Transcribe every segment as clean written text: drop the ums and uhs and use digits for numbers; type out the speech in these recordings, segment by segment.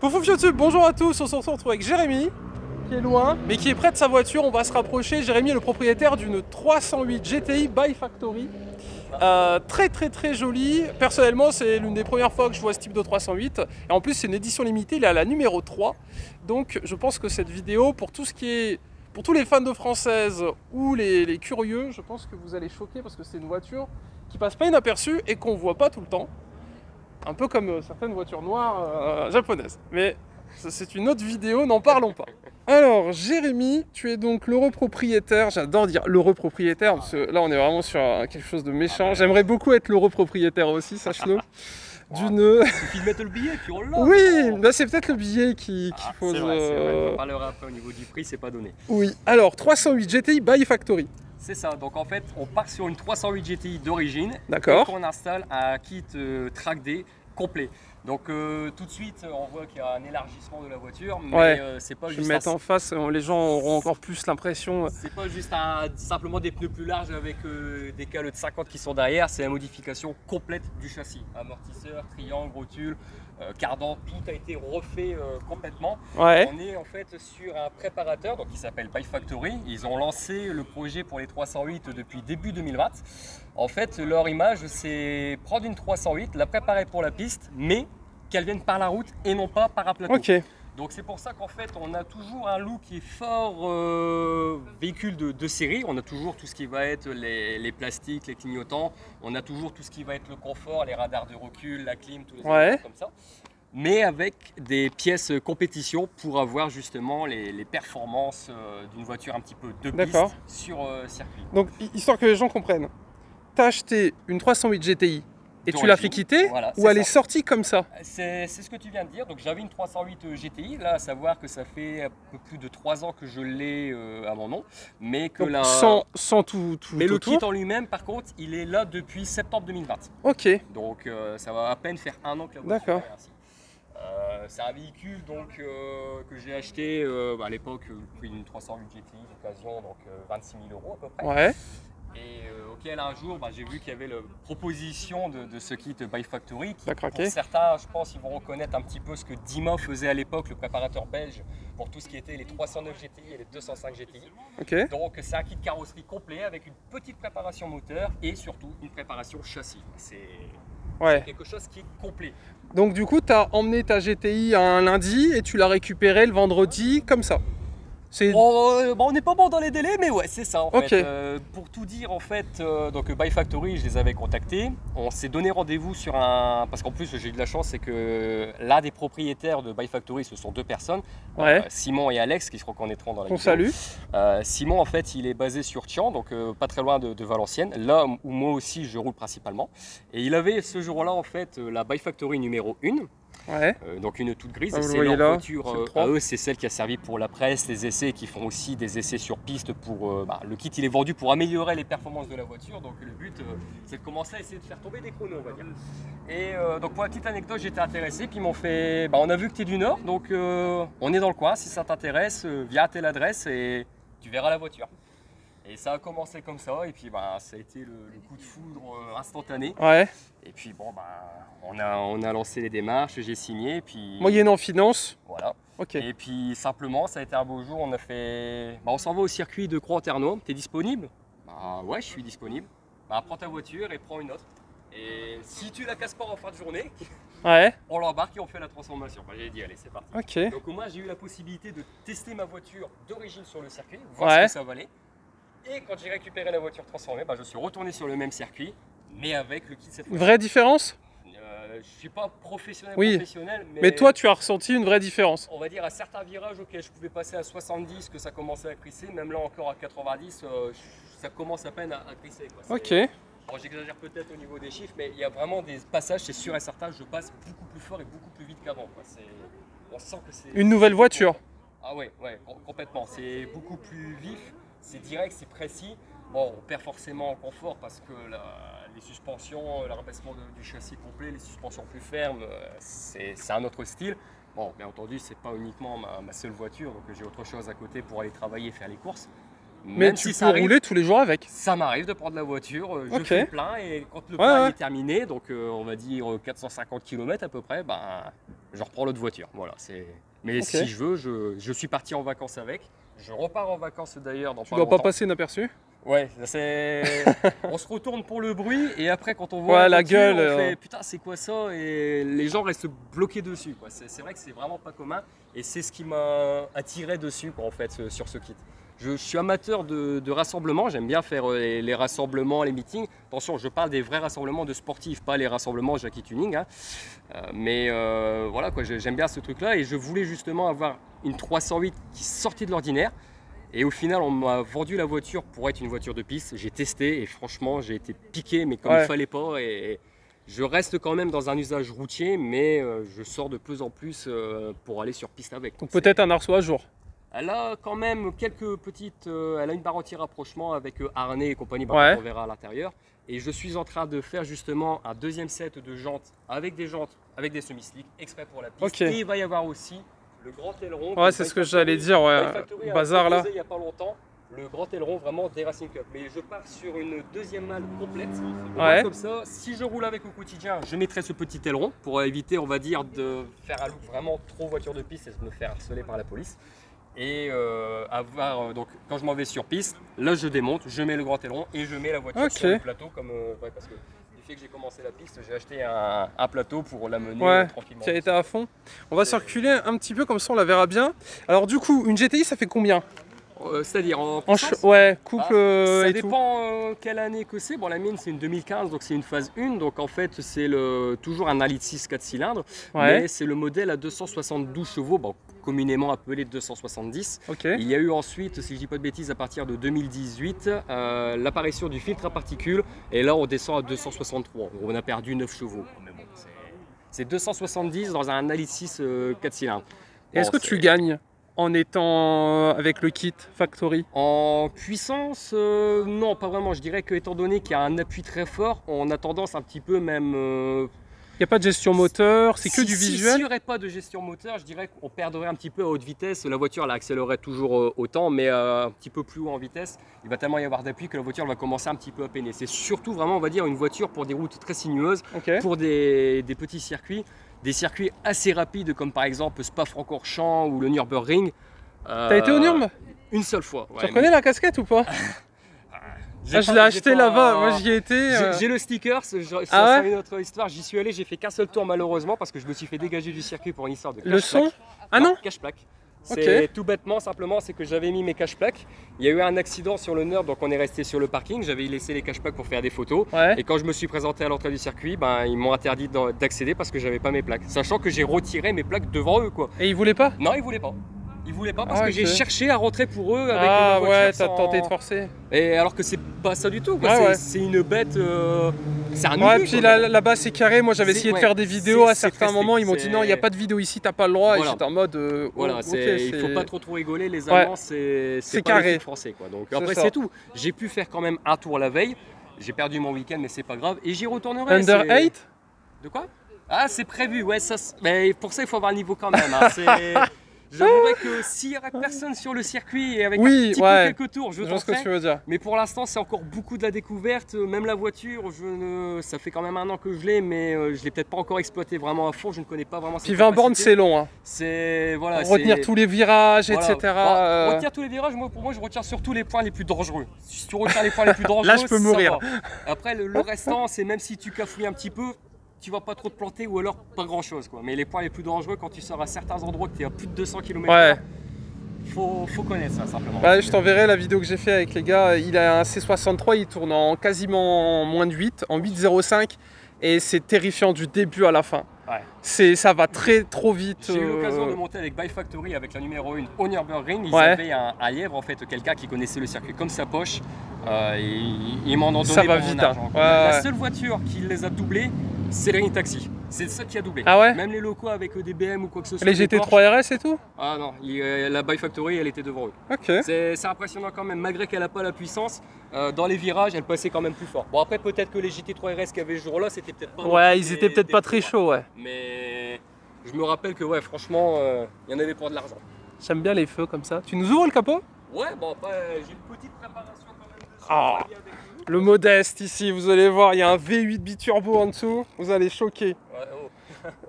Pouf YouTube, bonjour à tous, on se retrouve avec Jérémy, qui est loin, mais qui est près de sa voiture, on va se rapprocher. Jérémy est le propriétaire d'une 308 GTI by Factory, très jolie. Personnellement, c'est l'une des premières fois que je vois ce type de 308, et en plus c'est une édition limitée, il est à la numéro 3, donc je pense que cette vidéo, pour tout ce qui est... Pour tous les fans de française ou les curieux, je pense que vous allez choquer parce que c'est une voiture qui passe pas inaperçue et qu'on voit pas tout le temps. Un peu comme certaines voitures noires japonaises. Mais c'est une autre vidéo, n'en parlons pas. Alors, Jérémy, tu es donc l'heureux propriétaire. J'adore dire l'heureux propriétaire, parce que là, on est vraiment sur quelque chose de méchant. J'aimerais beaucoup être l'heureux propriétaire aussi, sache-le. D'une... Il suffit de mettre le billet, puis on l'a. Oui, bah c'est peut-être le billet qui pose... C'est vrai, on parlera après au niveau du prix, c'est pas donné. Oui, alors, 308 GTI by Factory. C'est ça, donc en fait, on part sur une 308 GTI d'origine. D'accord. Et on installe un kit Track D complet. Donc tout de suite, on voit qu'il y a un élargissement de la voiture, mais c'est pas juste. Je vais mettre en face, les gens auront encore plus l'impression. C'est pas juste simplement des pneus plus larges avec des cales de 50 qui sont derrière, c'est la modification complète du châssis. Amortisseur, triangle, rotule, cardan, tout a été refait complètement. Ouais. On est en fait sur un préparateur donc, qui s'appelle By Factory. Ils ont lancé le projet pour les 308 depuis début 2020. En fait, leur image, c'est prendre une 308, la préparer pour la piste, mais qu'elle vienne par la route et non pas par un plateau. Ok. Donc c'est pour ça qu'en fait, on a toujours un look qui est fort véhicule de série. On a toujours tout ce qui va être les plastiques, les clignotants. On a toujours tout ce qui va être le confort, les radars de recul, la clim, tous les éléments comme ça. Mais avec des pièces compétition pour avoir justement les performances d'une voiture un petit peu de piste sur circuit. Donc histoire que les gens comprennent, tu as acheté une 308 GTI et tu l'as fait quitter, voilà, ou elle est sortie comme ça? C'est ce que tu viens de dire. Donc j'avais une 308 GTI, là à savoir que ça fait un peu plus de 3 ans que je l'ai à mon nom, mais que donc, là, sans tout. Mais le kit en lui-même, par contre, il est là depuis septembre 2020. Ok. Donc ça va à peine faire un an que la voiture est ainsi. C'est un véhicule donc, que j'ai acheté à l'époque, une 308 GTI d'occasion, donc 26 000 € à peu près. Ouais. Et auquel un jour, j'ai vu qu'il y avait la proposition de ce kit By Factory qui, pour craqué. certains, je pense, ils vont reconnaître un petit peu ce que Dima faisait à l'époque, le préparateur belge, pour tout ce qui était les 309 GTI et les 205 GTI. Okay. Donc c'est un kit carrosserie complet avec une petite préparation moteur et surtout une préparation châssis. C'est quelque chose qui est complet. Donc du coup, tu as emmené ta GTI un lundi et tu l'as récupérée le vendredi comme ça. On n'est pas bon dans les délais, mais ouais, c'est ça en fait. Pour tout dire, en fait, donc By Factory, je les avais contactés. On s'est donné rendez-vous sur un. Parce qu'en plus, j'ai eu de la chance, c'est que l'un des propriétaires de By Factory, ce sont deux personnes, Simon et Alex, qui se reconnaîtront dans la vidéo. Salue. Simon, en fait, il est basé sur Tian, donc pas très loin de Valenciennes, là où moi aussi je roule principalement. Et il avait ce jour-là, en fait, la By Factory numéro 1. Donc une toute grise, c'est leur voiture à eux, c'est celle qui a servi pour la presse, les essais, qui font aussi des essais sur piste pour le kit il est vendu pour améliorer les performances de la voiture, donc le but c'est de commencer à essayer de faire tomber des chronos on va dire. Et donc pour la petite anecdote, j'étais intéressé, puis ils m'ont fait, on a vu que tu es du Nord, donc on est dans le coin, si ça t'intéresse, viens à telle adresse et tu verras la voiture. Et ça a commencé comme ça, et puis ça a été le coup de foudre instantané. Et puis on a lancé les démarches, j'ai signé, et puis... Moyennant finance. Voilà. Et puis simplement, ça a été un beau jour, on a fait... on s'en va au circuit de Croix-en-Terno, t'es disponible? Ouais, je suis disponible. Prends ta voiture et prends une autre. Et si tu la casses pas en fin de journée, on l'embarque et on fait la transformation. J'ai dit, allez, c'est parti. Donc moi, j'ai eu la possibilité de tester ma voiture d'origine sur le circuit, voir ce que ça valait. Et quand j'ai récupéré la voiture transformée, je suis retourné sur le même circuit, mais avec le kit cette fois-ci. Vraie différence? Je ne suis pas professionnel, mais toi tu as ressenti une vraie différence? On va dire à certains virages, je pouvais passer à 70, que ça commençait à crisser, même là encore à 90, ça commence à peine à crisser. J'exagère peut-être au niveau des chiffres, mais il y a vraiment des passages, c'est sûr et certain, je passe beaucoup plus fort et beaucoup plus vite qu'avant. On sent que c'est... Une nouvelle voiture? Ah ouais, complètement, c'est beaucoup plus vif. C'est direct, c'est précis. On perd forcément en confort parce que les suspensions, le rabaissement du châssis complet, les suspensions plus fermes, c'est un autre style. Bien entendu, c'est pas uniquement ma seule voiture, donc j'ai autre chose à côté pour aller travailler et faire les courses. Mais tu peux rouler tous les jours avec? Ça m'arrive de prendre la voiture, je fais le plein et quand le plein est terminé, donc on va dire 450 km à peu près, je reprends l'autre voiture. Voilà, mais okay. Si je veux, je suis parti en vacances avec. Je repars en vacances d'ailleurs dans pas longtemps. Tu dois pas passer inaperçu? Ouais, on se retourne pour le bruit et après quand on voit la gueule, on fait putain c'est quoi ça, et les gens restent bloqués dessus. C'est vrai que c'est vraiment pas commun et c'est ce qui m'a attiré dessus quoi, en fait, sur ce kit. Je suis amateur de rassemblements, j'aime bien faire les rassemblements, les meetings. Attention, je parle des vrais rassemblements de sportifs, pas les rassemblements Jackie Tuning. Hein. Voilà, quoi, j'aime bien ce truc-là et je voulais justement avoir une 308 qui sortait de l'ordinaire. Et au final, on m'a vendu la voiture pour être une voiture de piste. J'ai testé et franchement, j'ai été piqué, mais comme il ne fallait pas. Et je reste quand même dans un usage routier, mais je sors de plus en plus pour aller sur piste avec. Donc peut-être un arceau à jour. Elle a quand même quelques petites... elle a une barre anti-rapprochement avec harnais et compagnie, on verra à l'intérieur. Et je suis en train de faire justement un deuxième set de jantes avec des semi-slicks exprès pour la piste. Okay. Et il va y avoir aussi le grand aileron. Ouais, c'est ce que j'allais dire, bazar là. Il n'y a pas longtemps, le grand aileron vraiment des Racing Cup. Mais je pars sur une deuxième malle complète. Comme ça, si je roule avec au quotidien, je mettrai ce petit aileron pour éviter, on va dire, de faire un look vraiment trop voiture de piste et de me faire harceler par la police. Et donc quand je m'en vais sur piste, là je démonte, je mets le grand aileron et je mets la voiture sur le plateau comme parce que du fait que j'ai commencé la piste, j'ai acheté un plateau pour l'amener tranquillement. Tu as été à fond. On va circuler un petit peu comme ça, on la verra bien. Alors du coup, une GTI ça fait combien? C'est-à-dire en couple ça dépend quelle année que c'est. Bon, la mienne c'est une 2015, donc c'est une phase 1, donc en fait c'est toujours un 1,6 4 cylindres, mais c'est le modèle à 272 chevaux, bon, communément appelé 270. Il y a eu ensuite, si je dis pas de bêtises, à partir de 2018, l'apparition du filtre à particules, et là on descend à 263, on a perdu 9 chevaux. Mais bon, c'est 270 dans un 1,6 4 cylindres. Est-ce que tu gagnes en étant avec le kit Factory? En puissance, non, pas vraiment. Je dirais que étant donné qu'il y a un appui très fort, on a tendance un petit peu même... Il n'y a pas de gestion moteur, c'est que du visuel? S'il n'y aurait pas de gestion moteur, je dirais qu'on perdrait un petit peu à haute vitesse. La voiture elle accélérerait toujours autant, mais un petit peu plus haut en vitesse. Il va tellement y avoir d'appui que la voiture va commencer un petit peu à peiner. C'est surtout vraiment, on va dire, une voiture pour des routes très sinueuses, pour des petits circuits. Des circuits assez rapides comme par exemple Spa-Francorchamps ou le Nürburgring. T'as été au Nürburgring? Une seule fois. Tu reconnais la casquette ou pas? Je l'ai acheté là-bas, moi j'y ai été. J'ai le sticker, c'est une autre histoire. J'y suis allé, j'ai fait qu'un seul tour malheureusement parce que je me suis fait dégager du circuit pour une histoire de cache-plaque. Le son? Ah non, cache-plaque. C'est tout bêtement, simplement, c'est que j'avais mis mes cache-plaques. Il y a eu un accident sur le Nürburgring, donc on est resté sur le parking. J'avais laissé les cache-plaques pour faire des photos. Et quand je me suis présenté à l'entrée du circuit, ils m'ont interdit d'accéder parce que j'avais pas mes plaques. Sachant que j'ai retiré mes plaques devant eux, quoi. Et ils voulaient pas? Non, ils voulaient pas. Ils voulaient pas parce que j'ai cherché à rentrer pour eux avec ma voiture. Ouais, t'as tenté de forcer. Et alors que c'est pas ça du tout. C'est une bête. C'est un ubus. Puis là-bas c'est carré. Moi j'avais essayé de faire des vidéos à certains moments. Ils m'ont dit non, il n'y a pas de vidéo ici, t'as pas le droit. Et j'étais en mode. Il faut pas trop rigoler. Les Allemands, c'est carré. Les Français, quoi. Donc après c'est tout. J'ai pu faire quand même un tour la veille. J'ai perdu mon week-end, mais c'est pas grave. Et j'y retournerai. Under 8? De quoi? Ah, c'est prévu. Ouais, ça. Mais pour ça il faut avoir le niveau quand même. J'avouerais que s'il n'y aurait personne sur le circuit et avec un petit peu quelques tours, je ce que tu veux dire. Mais pour l'instant, c'est encore beaucoup de la découverte. Même la voiture, ça fait quand même un an que je l'ai, mais je ne l'ai peut-être pas encore exploité vraiment à fond. Je ne connais pas vraiment. Puis 20 bornes, c'est long. Hein. Retenir tous les virages, etc. Retenir tous les virages, pour moi, je retiens surtout les points les plus dangereux. Si tu retiens les points les plus dangereux, là, je peux mourir. Après, le restant, c'est même si tu cafouilles un petit peu, tu vas pas trop te planter ou alors pas grand chose, quoi. Mais les points les plus dangereux quand tu sors à certains endroits que tu es à plus de 200 km/h, faut connaître ça simplement. Je t'enverrai la vidéo que j'ai fait avec les gars. Il a un C63, il tourne en quasiment moins de 8, en 8,05 et c'est terrifiant du début à la fin. Ça va trop vite. J'ai eu l'occasion de monter avec ByFactory avec la numéro 1 au Nürburgring. Ils avaient un lièvre, en fait, quelqu'un qui connaissait le circuit comme sa poche. Ils m'en ont donné ça va vite. La seule voiture qui les a doublés, c'est le Taxi. C'est ça qui a doublé. Même les locaux avec des BM ou quoi que ce soit. Les GT3 RS et tout? Ah non, la ByFactory, elle était devant eux. C'est impressionnant quand même, malgré qu'elle n'a pas la puissance. Dans les virages, elle passait quand même plus fort. Bon, après, peut-être que les GT3 RS qu'il y avait ce jour-là, c'était peut-être pas. Ils étaient peut-être pas très chauds, Mais je me rappelle que, franchement, il y en avait pour de l'argent. J'aime bien les feux comme ça. Tu nous ouvres le capot? Ouais, bon, après, j'ai une petite préparation quand même dessus. Le modeste ici, vous allez voir, il y a un V8 biturbo en dessous, vous allez choquer.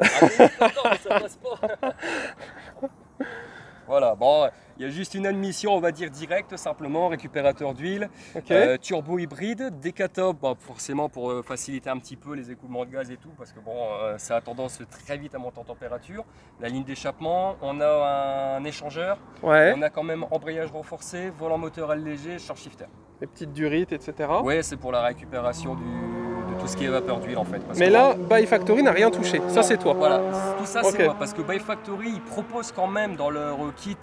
Ah, mais ça passe pas. Voilà, bon, il y a juste une admission, on va dire directe, simplement, récupérateur d'huile, turbo hybride, décatop, bah, forcément pour faciliter un petit peu les écoulements de gaz et tout, parce que bon, ça a tendance très vite à monter en température. La ligne d'échappement, on a un échangeur, on a quand même embrayage renforcé, volant moteur allégé, charge shifter. Les petites durites, etc. Ouais, c'est pour la récupération de tout ce qui est vapeur d'huile en fait. Mais là, Buy Factory n'a rien touché, ça c'est toi. Voilà, tout ça c'est moi, parce que Buy Factory, ils proposent quand même dans leur kit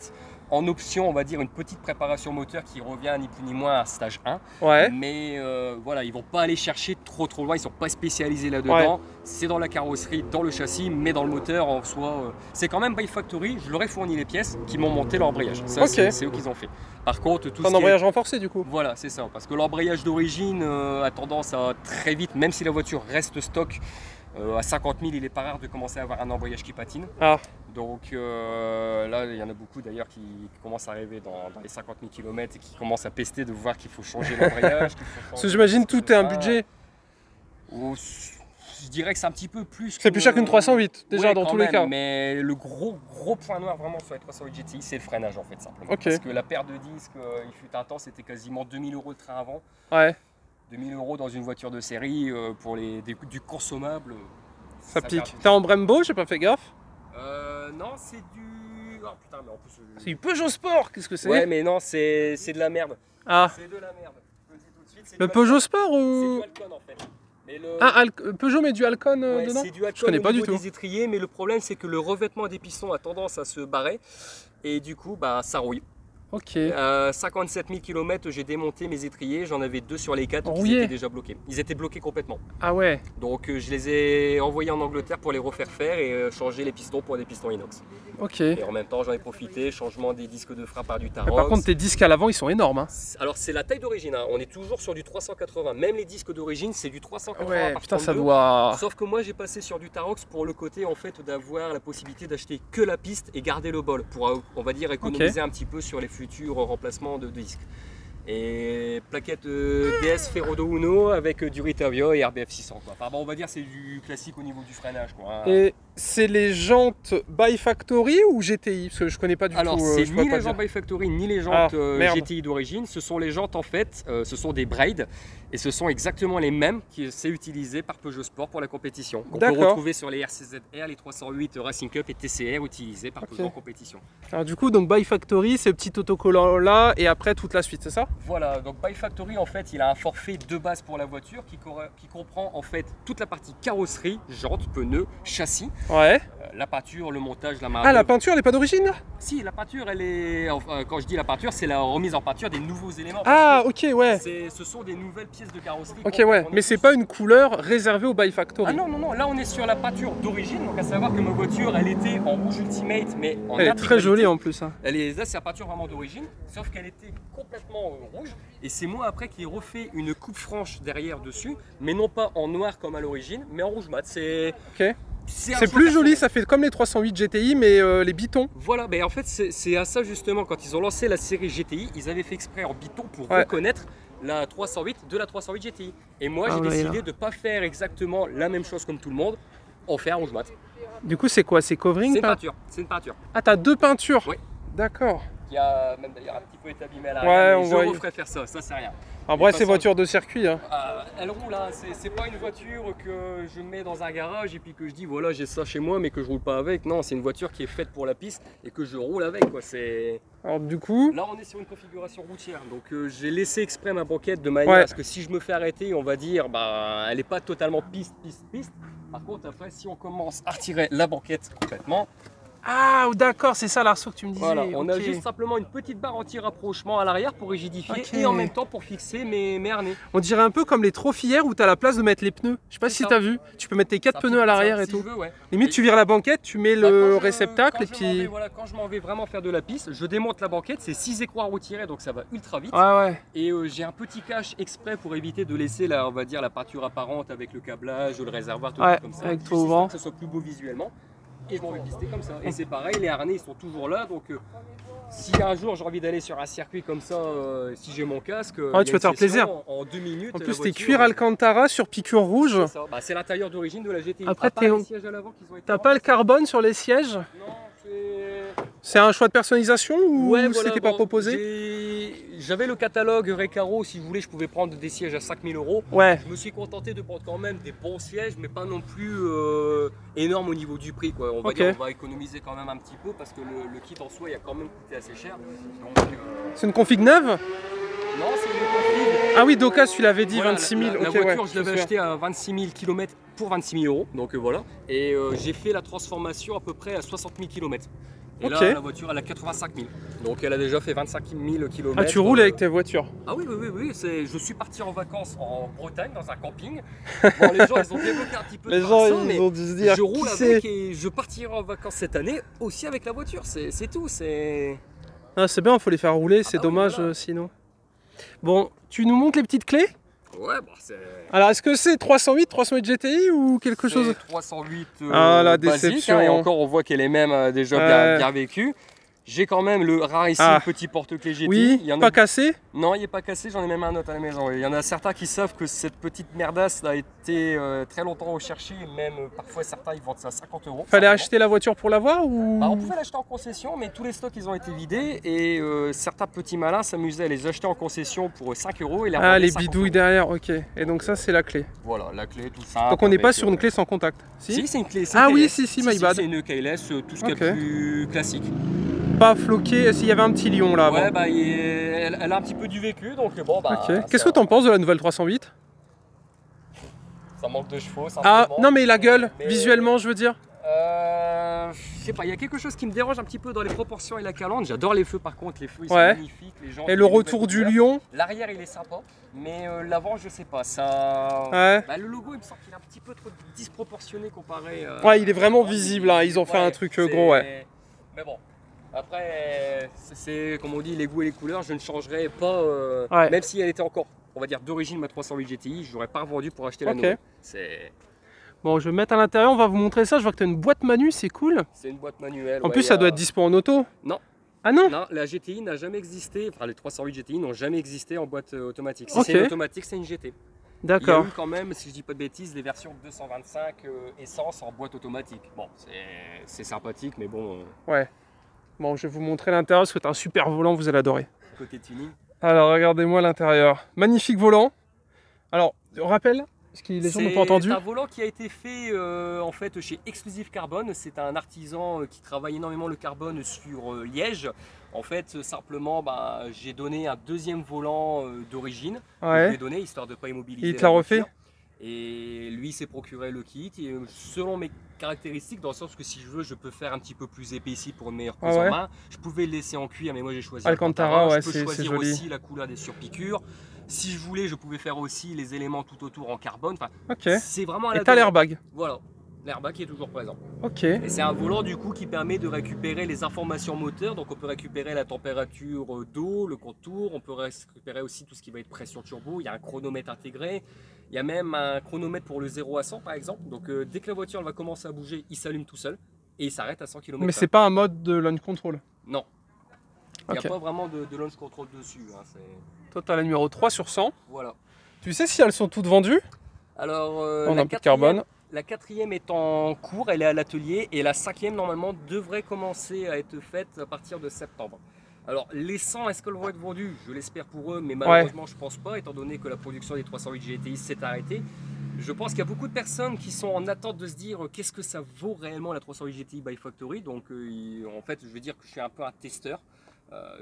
en option, on va dire, une petite préparation moteur qui revient ni plus ni moins à stage 1. Mais voilà, ils vont pas aller chercher trop loin, ils sont pas spécialisés là-dedans. C'est dans la carrosserie, dans le châssis, mais dans le moteur en soi. C'est quand même Buy Factory, je leur ai fourni les pièces qui m'ont monté l'embrayage. Ça, c'est eux qui ont fait. Par contre, tout un embrayage renforcé du coup. Voilà, c'est ça, parce que l'embrayage d'origine a tendance à très vite, même si la voiture reste stock, à 50 000, il est pas rare de commencer à avoir un embrayage qui patine. Donc là, il y en a beaucoup d'ailleurs qui commencent à arriver dans les 50 000 km et qui commencent à pester de voir qu'il faut changer l'embrayage. Parce que j'imagine tout est un budget. Je dirais que c'est un petit peu plus. C'est plus cher qu'une 308 déjà dans tous les cas. Mais le gros point noir vraiment sur les 308 GTI, c'est le freinage en fait simplement. Parce que la paire de disques, il fut un temps, c'était quasiment 2000 € le train avant. 2000 € dans une voiture de série pour du consommable. Ça pique. T'es en Brembo, j'ai pas fait gaffe. Non, c'est du. Oh putain, mais en plus. C'est du Peugeot Sport, qu'est-ce que c'est? Ouais, mais non, c'est de la merde. C'est de la merde. Je le dis tout de suite. Le Peugeot Sport ou. C'est du Alcon en fait. Peugeot met du Alcon dedans? C'est du Alcon. Je connais pas du tout. Des étriers, mais le problème c'est que le revêtement des pistons a tendance à se barrer et du coup, bah, ça rouille. 57 000 km, j'ai démonté mes étriers, j'en avais 2 sur les 4, donc ils étaient déjà bloqués. Ils étaient bloqués complètement. Donc je les ai envoyés en Angleterre pour les refaire faire et changer les pistons pour des pistons inox. Et en même temps, j'en ai profité, changement des disques de frein par du Tarox. Par contre, tes disques à l'avant, ils sont énormes. Alors c'est la taille d'origine, on est toujours sur du 380. Même les disques d'origine, c'est du 380 par 32. Ça doit. Sauf que moi, j'ai passé sur du Tarox pour le côté en fait d'avoir la possibilité d'acheter que la piste et garder le bol pour, on va dire, économiser un petit peu sur les futurs remplacements de disques. Et plaquette DS Ferrodo Uno avec du Ritavio et RBF 600 quoi. Enfin bon, on va dire c'est du classique au niveau du freinage quoi. Et c'est les jantes Buy Factory ou GTI? Parce que je connais pas du tout. Alors c'est ni les jantes Buy Factory ni les jantes GTI d'origine. Ce sont les jantes en fait, ce sont des Braid et ce sont exactement les mêmes qui s'est utilisé par Peugeot Sport pour la compétition. On peut retrouver sur les RCZR, les 308 Racing Cup et TCR utilisés par Peugeot en compétition. Alors du coup donc Buy Factory, c'est le petit autocollant là et après toute la suite, c'est ça? Voilà, donc Buy Factory en fait il a un forfait de base pour la voiture qui comprend en fait toute la partie carrosserie, jantes, pneus, châssis, la peinture, le montage, la marque. Ah la peinture elle est pas d'origine là? Si, la peinture elle est, enfin, quand je dis la peinture c'est la remise en peinture des nouveaux éléments. Ce sont des nouvelles pièces de carrosserie. Mais c'est pas une couleur réservée au Buy Factory. Ah non, là on est sur la peinture d'origine, donc à savoir que ma voiture elle était en rouge ultimate mais en elle est très jolie en plus. Là c'est la peinture vraiment d'origine, sauf qu'elle était complètement rouge. Et c'est moi après qui ai refait une coupe franche derrière dessus, mais non pas en noir comme à l'origine, mais en rouge mat. C'est plus joli, ça fait comme les 308 GTI, mais les bitons. Voilà, mais en fait c'est à ça justement, quand ils ont lancé la série GTI, ils avaient fait exprès en biton pour reconnaître la 308 de la 308 GTI. Et moi j'ai décidé de ne pas faire exactement la même chose comme tout le monde, en faire rouge mat. Du coup c'est quoi? C'est covering? C'est une peinture. Ah t'as 2 peintures? Oui. D'accord. Qui a même d'ailleurs un petit peu été abîmé à l'arrière, je referais faire ça c'est rien. En vrai c'est voiture de circuit. Elle roule, c'est pas une voiture que je mets dans un garage et puis que je dis voilà j'ai ça chez moi mais que je roule pas avec. Non, c'est une voiture qui est faite pour la piste et que je roule avec quoi. Alors du coup... Là on est sur une configuration routière, donc j'ai laissé exprès ma banquette de manière à ce que si je me fais arrêter, on va dire, elle n'est pas totalement piste. Par contre après si on commence à retirer la banquette complètement... Ah d'accord, c'est ça l'arceau que tu me disais. Voilà, on a juste simplement une petite barre anti-rapprochement à l'arrière pour rigidifier et en même temps pour fixer mes harnais. On dirait un peu comme les trophières où tu as la place de mettre les pneus. Je sais pas si tu as vu, tu peux mettre tes 4 pneus à l'arrière et tout. Limite tu vires la banquette, tu mets le réceptacle et puis... Voilà, quand je m'en vais vraiment faire de la piste, je démonte la banquette, c'est 6 écrans à retirer donc ça va ultra vite. Et j'ai un petit cache exprès pour éviter de laisser on va dire la peinture apparente avec le câblage, le réservoir, tout comme ça. Avec tout au vent. Que ce soit plus beau visuellement. et je m'en vais pister comme ça. Et c'est pareil, les harnais ils sont toujours là, donc si un jour j'ai envie d'aller sur un circuit comme ça, si j'ai mon casque, tu vas te faire plaisir. En 2 minutes. En plus, c'est cuir Alcantara sur piqûre rouge. C'est l'intérieur d'origine de la GTI. Après, t'as pas le carbone sur les sièges? Non, c'est un choix de personnalisation ou voilà, c'était pas proposé? J'avais le catalogue Recaro, si vous voulez, je pouvais prendre des sièges à 5 000 €. Ouais. Je me suis contenté de prendre quand même des bons sièges, mais pas non plus énorme au niveau du prix, quoi. On va dire, on va économiser quand même un petit peu parce que le kit en soi, il a quand même coûté assez cher. C'est une config neuve? Non, c'est une config. Ah oui, d'occasion, tu l'avais dit, voilà, 26 000. La voiture, je l'avais achetée à 26 000 km pour 26 000 €. Donc voilà. Et j'ai fait la transformation à peu près à 60 000 km. Et là, la voiture, elle a 85 000. Donc elle a déjà fait 25 000 km. Ah, tu roules avec ta voiture? Ah oui. Je suis parti en vacances en Bretagne, dans un camping. Bon, les gens, ils ont débloqué un petit peu les de gens, ça, ils ont dû se dire, je roule avec et je partirai en vacances cette année aussi avec la voiture. C'est tout. Ah, c'est bien, il faut les faire rouler, c'est dommage voilà. Sinon. Bon, tu nous montres les petites clés? Ouais, bah c'est... Alors, est-ce que c'est 308 GTI ou quelque chose? 308 la basique, déception. Et encore, on voit qu'elle est même déjà bien vécue. J'ai quand même le rarissime petit porte-clés GTI. Oui, pas cassé? Non, il n'est pas cassé, j'en ai même un autre à la maison. Il y en a certains qui savent que cette petite merdasse a été très longtemps recherchée, même parfois certains ils vendent ça à 50 €. Fallait acheter la voiture pour l'avoir ou... On pouvait l'acheter en concession, mais tous les stocks ils ont été vidés et certains petits malins s'amusaient à les acheter en concession pour 5 € et les revendre les bidouilles derrière, ok. Et donc ça c'est la clé. Voilà, la clé, tout ça. Donc on n'est pas sur une clé sans contact? Si, c'est une clé. Oui, si, my bad. C'est une keyless, tout ce qui est plus classique. Pas floqué, s'il y avait un petit lion là. Ouais, bah elle a un petit peu du vécu, donc bon bah... Qu'est-ce que t'en penses de la nouvelle 308? Ça manque de chevaux, simplement. Non mais la gueule, visuellement je veux dire. Je sais pas, il y a quelque chose qui me dérange un petit peu dans les proportions et la calandre. J'adore les feux par contre, les feux ils sont magnifiques. Les gens, et le retour du lion. L'arrière il est sympa, mais l'avant je sais pas, ça... le logo il me semble qu'il est un petit peu trop disproportionné comparé... il est vraiment visible, hein. Ils ont fait un truc gros, Mais bon. Après, c'est comme on dit, les goûts et les couleurs, je ne changerai pas, même si elle était encore, on va dire, d'origine ma 308 GTI, je n'aurais pas revendu pour acheter la nouvelle. Bon, je vais mettre à l'intérieur, on va vous montrer ça, je vois que tu as une boîte manu, c'est cool. C'est une boîte manuelle. En plus, ça doit être dispo en auto? Non. Ah non? Non, la GTI n'a jamais existé, enfin les 308 GTI n'ont jamais existé en boîte automatique. Si c'est une automatique, c'est une GT. D'accord. Il y a eu quand même, si je dis pas de bêtises, des versions 225 essence en boîte automatique. Bon, c'est sympathique, mais bon... Bon, je vais vous montrer l'intérieur, parce que c'est un super volant, vous allez adorer. Côté tuning. Alors, regardez-moi l'intérieur. Magnifique volant. Alors, on rappelle, parce que les gens n'ont pas entendu. C'est un volant qui a été fait en fait chez Exclusive Carbone. C'est un artisan qui travaille énormément le carbone sur Liège. En fait, simplement, j'ai donné un deuxième volant d'origine. Je l'ai donné, histoire de ne pas immobiliser. Il te l'a refait? Et lui s'est procuré le kit et selon mes caractéristiques, dans le sens que si je veux, je peux faire un petit peu plus épaissi pour une meilleure prise en main. Je pouvais le laisser en cuir, mais moi j'ai choisi Alcantara. Je peux choisir aussi la couleur des surpiqûres. Si je voulais, je pouvais faire aussi les éléments tout autour en carbone. C'est vraiment. Et t'as l'airbag. Voilà. L'airbag qui est toujours présent. Et c'est un volant du coup qui permet de récupérer les informations moteurs. Donc on peut récupérer la température d'eau, le contour, on peut récupérer aussi tout ce qui va être pression turbo. Il y a un chronomètre intégré. Il y a même un chronomètre pour le 0 à 100 par exemple. Donc dès que la voiture elle va commencer à bouger, il s'allume tout seul et il s'arrête à 100 km/h. Mais c'est pas un mode de launch control? Non. Il n'y a pas vraiment de launch control dessus. Toi tu as la numéro 3 sur 100. Voilà. Tu sais si elles sont toutes vendues? Alors on a un peu de carbone. La quatrième est en cours, elle est à l'atelier, et la cinquième normalement devrait commencer à être faite à partir de septembre. Alors les 100, est-ce qu'elles vont être vendues? Je l'espère pour eux, mais malheureusement je pense pas, étant donné que la production des 308 GTI s'est arrêtée. Je pense qu'il y a beaucoup de personnes qui sont en attente de se dire qu'est-ce que ça vaut réellement la 308 GTI by Factory. Donc en fait je veux dire que je suis un peu un testeur.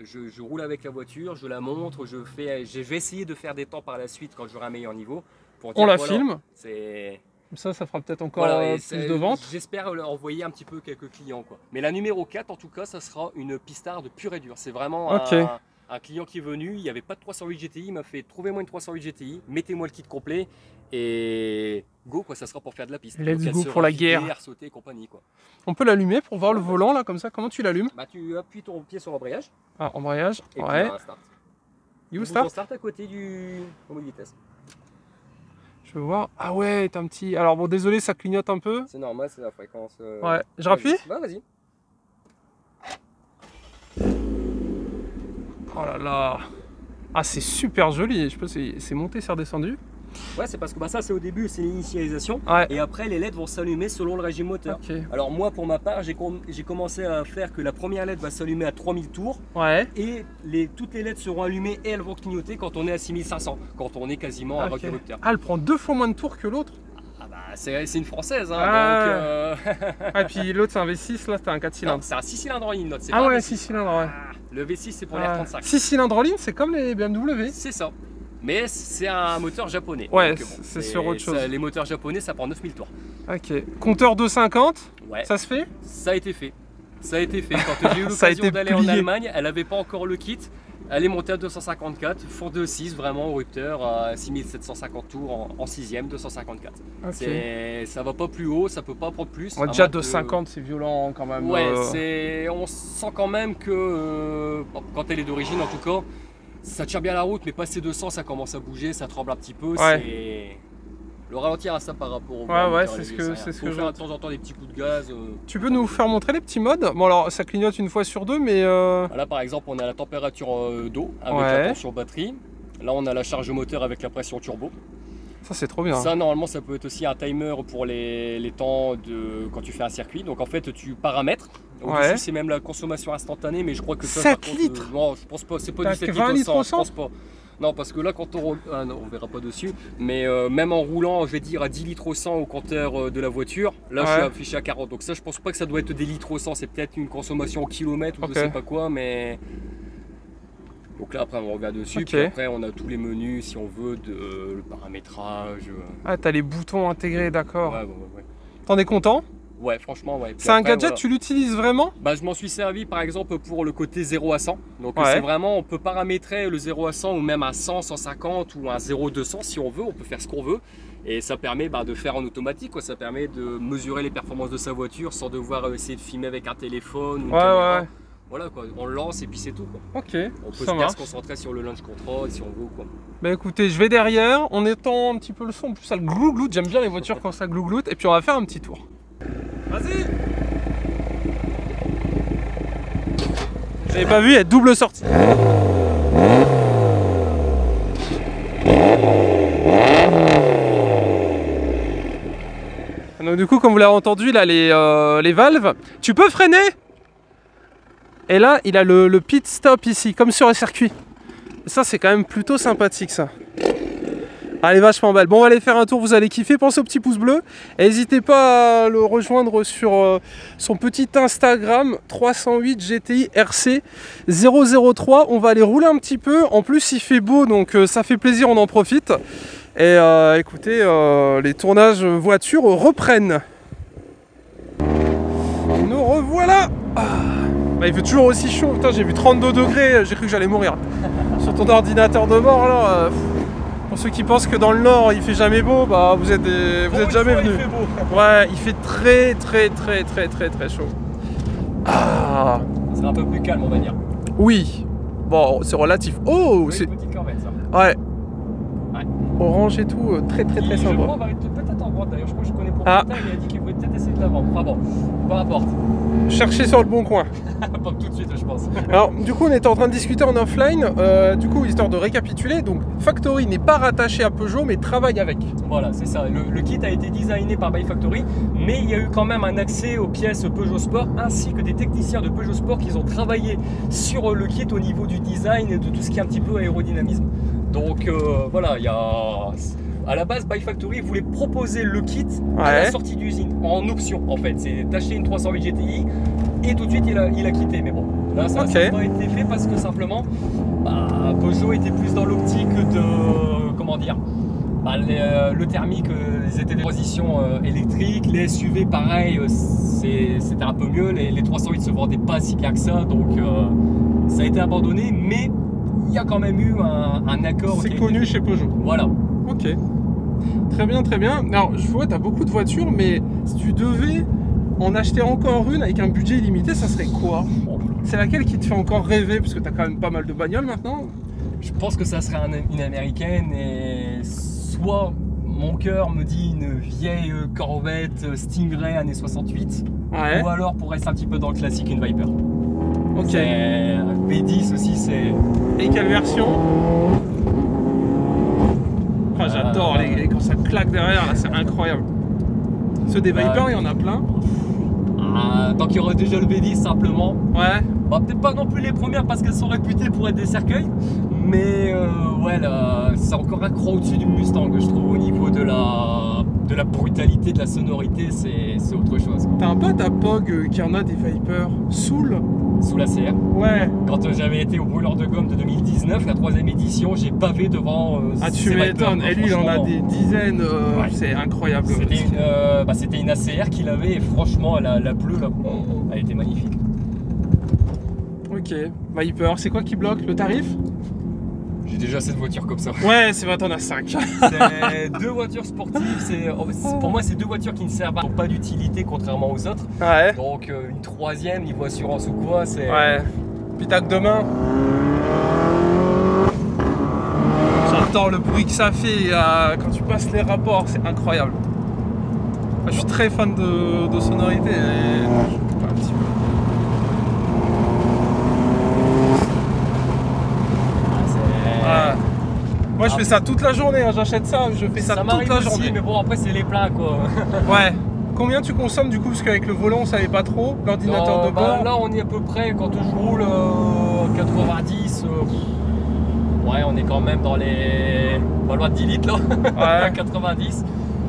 Je roule avec la voiture, je la montre, je vais essayer de faire des temps par la suite quand j'aurai un meilleur niveau. Pour dire, on la filme. C'est... Ça fera peut-être encore plus de ventes. J'espère leur envoyer un petit peu quelques clients, quoi. Mais la numéro 4, en tout cas, ça sera une pistarde pure et dure. C'est vraiment un client qui est venu, il n'y avait pas de 308 GTI, il m'a fait trouvez-moi une 308 GTI, mettez-moi le kit complet et go, quoi, ça sera pour faire de la piste. Let's go pour la guerre. Sauter et compagnie, quoi. On peut l'allumer pour voir le volant là, comme ça. Comment tu l'allumes? Tu appuies ton pied sur l'embrayage. Ah, embrayage. Et puis start. You start? Start à côté du mode vitesse. Je veux voir. Ah ouais, t'as un petit... Alors bon, désolé, ça clignote un peu. C'est normal, c'est la fréquence. Ouais, je rappuie? Bah vas-y. Oh là là. Ah, c'est super joli. Je sais pas si c'est monté, c'est redescendu. Ouais, c'est parce que ça c'est au début, c'est l'initialisation. Ouais. Et après les LED vont s'allumer selon le régime moteur. Okay. Alors moi pour ma part, j'ai commencé à faire que la première LED va s'allumer à 3000 tours. Ouais. Et toutes les LED seront allumées et elles vont clignoter quand on est à 6500, quand on est quasiment à interrupteur. Ah, elle prend 2 fois moins de tours que l'autre. Ah bah c'est une française hein, donc Ah, et puis l'autre c'est un V6, là c'était un 4 cylindres. C'est un 6 cylindres en ligne, l'autre. Ah ouais, 6 cylindres, ouais. Le V6 c'est pour les R35. 6 cylindres en ligne, c'est comme les BMW. C'est ça. Mais c'est un moteur japonais. Ouais, bon, c'est sur autre chose. Les moteurs japonais, ça prend 9000 tours. Ok. Compteur 250, ouais. Ça se fait? Ça a été fait. Ça a été fait. Quand j'ai eu l'occasion d'aller en Allemagne, elle n'avait pas encore le kit. Elle est montée à 254, four 2.6, vraiment au rupteur, à 6750 tours en 6ème, 254. Okay. Ça va pas plus haut, ça peut pas prendre plus. Ouais, déjà 250, c'est violent quand même. Ouais, on sent quand même que, quand elle est d'origine en tout cas, ça tire bien la route, mais passer 200, ça commence à bouger, ça tremble un petit peu. Ouais. Le ralentir à ça par rapport au ouais, c'est ce que je faire de temps en temps des petits coups de gaz. Tu peux nous faire montrer les petits modes? Bon alors ça clignote une fois sur deux, mais là par exemple on a la température d'eau avec la tension batterie. Là on a la charge moteur avec la pression turbo. Ça c'est trop bien. Ça normalement ça peut être aussi un timer pour les temps de quand tu fais un circuit. Donc en fait tu paramètres. Au-dessus c'est même la consommation instantanée, mais je crois que ça 7 litres. Non, je pense pas, c'est pas du 7 litres au 100, je pense pas. Non, parce que là, quand on roule, non, on verra pas dessus, mais même en roulant, je vais dire à 10 litres au 100 au compteur de la voiture, là je suis affiché à 40. Donc ça, je pense pas que ça doit être des litres au 100, c'est peut-être une consommation au kilomètre ou je sais pas quoi, mais... Donc là, après, on revient dessus, puis après, on a tous les menus, si on veut, le paramétrage. Ah, t'as les boutons intégrés, d'accord. Ouais. T'en es content? Ouais, franchement, ouais. C'est un gadget, tu l'utilises vraiment? Bah, je m'en suis servi par exemple pour le côté 0 à 100. Donc c'est vraiment, on peut paramétrer le 0 à 100 ou même à 100, 150 ou un 0 200 si on veut, on peut faire ce qu'on veut. Et ça permet de faire en automatique, quoi. Ça permet de mesurer les performances de sa voiture sans devoir essayer de filmer avec un téléphone ou une caméra. Voilà quoi, on le lance et puis c'est tout quoi. Ok, on peut bien se concentrer sur le launch control si on veut quoi. Bah écoutez, je vais derrière, on étend un petit peu le son, en plus ça le glougloute, j'aime bien les voitures quand ça glougloute, et puis on va faire un petit tour. Vas-y! Vous avez pas vu, il y a double sortie. Donc du coup, comme vous l'avez entendu, là les valves, tu peux freiner? Et là, il a le pit stop ici, comme sur un circuit. Et ça, c'est quand même plutôt sympathique ça. Elle est vachement belle. Bon, on va aller faire un tour, vous allez kiffer. Pensez au petit pouce bleu. Et n'hésitez pas à le rejoindre sur son petit Instagram 308 GTI RC 003. On va aller rouler un petit peu. En plus, il fait beau, donc ça fait plaisir, on en profite. Et écoutez, les tournages voitures reprennent. Nous revoilà. Bah, il fait toujours aussi chaud. Putain, j'ai vu 32 degrés, j'ai cru que j'allais mourir. Sur ton ordinateur de bord, là... Pour ceux qui pensent que dans le nord il fait jamais beau, bah vous êtes jamais venus. Il fait beau. Ouais, il fait très chaud. Ah. C'est un peu plus calme on va dire. Oui. Bon, c'est relatif. Oh, c'est une petite corvette ça. Ouais. Orange et tout, très sympa. Je crois qu'on va être peut-être en vente d'ailleurs, je crois que je connais propriétaire, il a dit qu'il voulait peut-être essayer de la vendre. Enfin bon, peu importe. Cherchez sur le bon coin. Pas tout de suite je pense. Alors du coup on était en train de discuter en offline, du coup histoire de récapituler, donc Factory n'est pas rattaché à Peugeot mais travaille avec. Voilà c'est ça, le kit a été designé par ByFactory, mais il y a eu quand même un accès aux pièces Peugeot Sport ainsi que des techniciens de Peugeot Sport qui ont travaillé sur le kit au niveau du design et de tout ce qui est un petit peu aérodynamisme. Donc voilà, il y a... À la base, ByFactory voulait proposer le kit à la sortie d'usine, en option en fait. C'est d'acheter une 308 GTI et tout de suite il a quitté. Mais bon, là ça n'a pas été fait parce que simplement Peugeot était plus dans l'optique de, comment dire, le thermique, ils étaient des transitions électriques, les SUV pareil, c'était un peu mieux, les 308 se vendaient pas si bien que ça, donc ça a été abandonné, mais il y a quand même eu un accord. C'est connu chez Peugeot. Voilà. Ok. Très bien. Alors, je vois, tu as beaucoup de voitures, mais si tu devais en acheter encore une avec un budget illimité, ça serait quoi? C'est laquelle qui te fait encore rêver? Parce que tu as quand même pas mal de bagnoles maintenant. Je pense que ça serait une américaine et soit mon cœur me dit une vieille Corvette Stingray années 68. Ouais. Ou alors, pour rester un petit peu dans le classique, une Viper. Ok. V10 aussi, c'est... Et quelle version? Oh, j'adore quand ça claque derrière, là, c'est incroyable. Ceux des Viper, il y en a plein. Tant qu'il y aurait déjà le V10 simplement. Ouais. Bah, peut-être pas non plus les premières parce qu'elles sont réputées pour être des cercueils. Mais ouais, c'est encore un cran au-dessus du Mustang, je trouve, au niveau de la brutalité, de la sonorité, c'est autre chose. T'as un pote à Pog qui en a des Viper sous la CR. Ouais. Quand j'avais été au brûleur de gomme de 2019, la 3e édition, j'ai pavé devant tu m'étonnes, et lui il en a des dizaines, ouais. C'est incroyable. C'était une ACR qu'il avait et franchement la bleue là, elle était magnifique. Ok, Viper, c'est quoi qui bloque? Le tarif? J'ai déjà cette voiture comme ça. Ouais, c'est vrai, t'en as 5. C'est 2 voitures sportives, pour moi c'est 2 voitures qui ne servent pas d'utilité contrairement aux autres. Ouais. Donc une 3e niveau assurance ou quoi, c'est... Ouais. Puis t'as que demain. J'adore le bruit que ça fait quand tu passes les rapports, c'est incroyable. Je suis très fan de sonorité. Un petit peu. Moi je fais ça toute la journée, hein. J'achète ça, je fais ça toute la journée. Aussi, mais bon après c'est les pleins quoi. Ouais. Combien tu consommes du coup? Parce qu'avec le volant on savait pas trop, l'ordinateur de bord. Là on est à peu près, quand je roule 90, ouais on est quand même dans les... pas loin de 10 litres là, ouais. 90.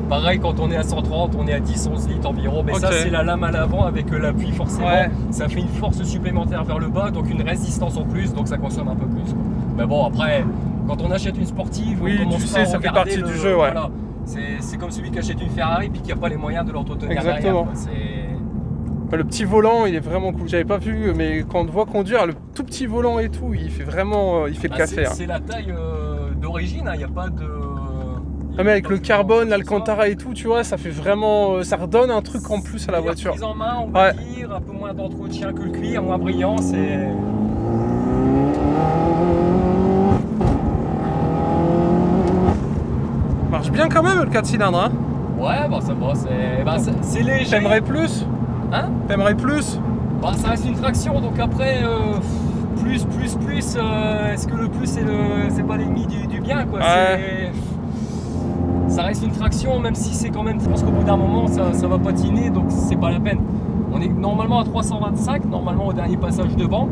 Pareil quand on est à 130, on est à 10-11 litres environ, mais okay. Ça c'est la lame à l'avant avec l'appui forcément, ouais. Ça fait une force supplémentaire vers le bas, donc une résistance en plus, donc ça consomme un peu plus. Mais bon après, quand on achète une sportive, oui, on commence tu sais, ça fait partie du jeu, ouais. Voilà. C'est comme celui qui achète une Ferrari puis qui n'a pas les moyens de l'entretenir derrière. Le petit volant, il est vraiment cool. J'avais pas vu, mais quand on te voit conduire, le tout petit volant et tout, il fait vraiment, il fait le café. C'est la taille d'origine, il n'y a pas de... Ah mais avec le carbone, l'Alcantara et tout, tu vois, ça fait vraiment, ça redonne un truc en plus à la voiture. Prise en main, on va dire, un peu moins d'entretien que le cuir, moins brillant, c'est... Marche bien quand même le 4 cylindres, hein. Ouais, bah ça va, c'est léger. T'aimerais plus? Hein? T'aimerais plus? Bah ça reste une traction, donc après, plus, est-ce que le plus c'est pas l'ennemi du bien quoi, ouais. Ça reste une traction, même si c'est quand même, je pense qu'au bout d'un moment ça va patiner, donc c'est pas la peine. On est normalement à 325, normalement au dernier passage devant.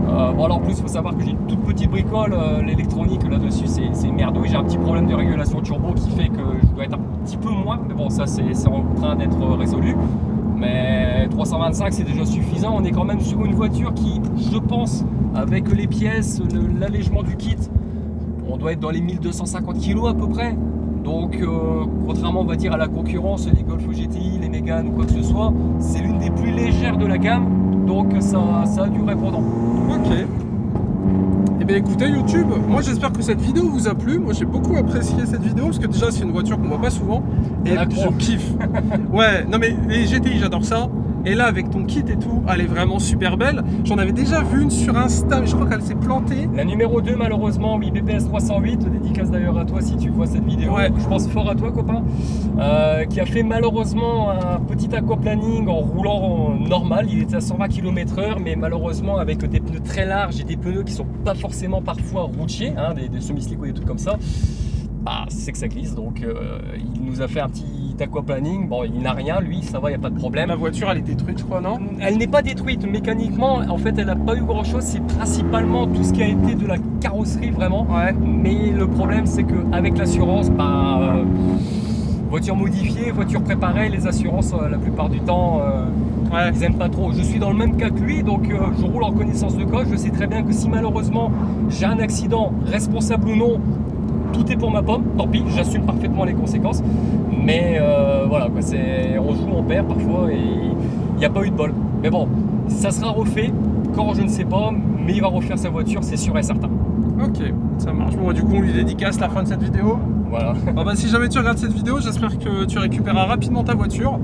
Bon alors en plus il faut savoir que j'ai une toute petite bricole, l'électronique là-dessus c'est merdouille, j'ai un petit problème de régulation turbo qui fait que je dois être un petit peu moins, mais bon ça c'est en train d'être résolu. Mais 325 c'est déjà suffisant, on est quand même sur une voiture qui, je pense, avec les pièces, l'allègement du kit, on doit être dans les 1250 kg à peu près. Donc contrairement on va dire à la concurrence, les Golf GTI, les Mégane ou quoi que ce soit, c'est l'une des plus légères de la gamme, donc ça a du répondant. Ok. Eh bien écoutez YouTube, moi j'espère que cette vidéo vous a plu. Moi j'ai beaucoup apprécié cette vidéo parce que déjà c'est une voiture qu'on voit pas souvent et je kiffe. Ouais, non mais les GTI j'adore ça. Et là avec ton kit et tout, elle est vraiment super belle. J'en avais déjà vu une sur Insta, mais je crois qu'elle s'est plantée. La numéro 2 malheureusement, oui, BPS 308, dédicace d'ailleurs à toi si tu vois cette vidéo. Ouais. Je pense fort à toi copain. Qui a fait malheureusement un petit aquaplaning en roulant normal. Il était à 120 km/h, mais malheureusement avec des pneus très larges et des pneus qui sont pas forcément parfois routiers, hein, des semi-slick ou des trucs comme ça. Bah, c'est que ça glisse, donc il nous a fait un petit aquaplaning. Bon, il n'a rien, lui, ça va, il n'y a pas de problème. La voiture, elle est détruite, je crois, non? Elle n'est pas détruite mécaniquement, en fait, elle n'a pas eu grand-chose. C'est principalement tout ce qui a été de la carrosserie, vraiment. Ouais. Mais le problème, c'est qu'avec l'assurance, bah, voiture modifiée, voiture préparée, les assurances, la plupart du temps, ouais. Ils n'aiment pas trop. Je suis dans le même cas que lui, donc je roule en connaissance de cause. Je sais très bien que si malheureusement j'ai un accident, responsable ou non, tout est pour ma pomme, tant pis, j'assume parfaitement les conséquences. Mais voilà, quoi, on joue, on perd parfois et il n'y a pas eu de bol. Mais bon, ça sera refait, quand je ne sais pas, mais il va refaire sa voiture, c'est sûr et certain. Ok, ça marche. Bon, du coup, on lui dédicace la fin de cette vidéo. Voilà. Ah bah, si jamais tu regardes cette vidéo, j'espère que tu récupéreras rapidement ta voiture.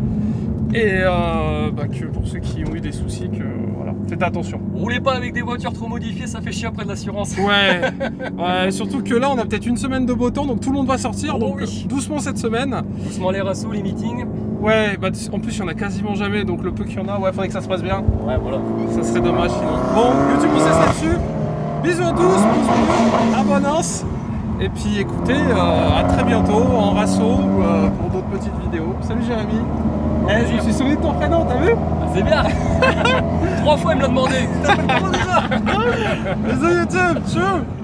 Et que pour ceux qui ont eu des soucis, que voilà. voilà, faites attention. Roulez pas avec des voitures trop modifiées, ça fait chier après de l'assurance. Ouais, ouais, surtout que là on a peut-être une semaine de beau temps, donc tout le monde va sortir, Oh donc oui. doucement cette semaine. Doucement les rassos, les meetings. Ouais, bah en plus il y en a quasiment jamais, donc le peu qu'il y en a, ouais, faudrait que ça se passe bien. Ouais, voilà. Ça serait dommage sinon. Bon, YouTube on cesse là-dessus. Bisous à tous, pouce bleu, abonnance. Et puis écoutez, à très bientôt en rasso pour d'autres petites vidéos. Salut Jérémy. Je me suis souvenu de ton prénom, t'as vu? C'est bien. 3 fois il me l'a demandé. Tu t'appelles comment déjà? Bisous YouTube, tchou.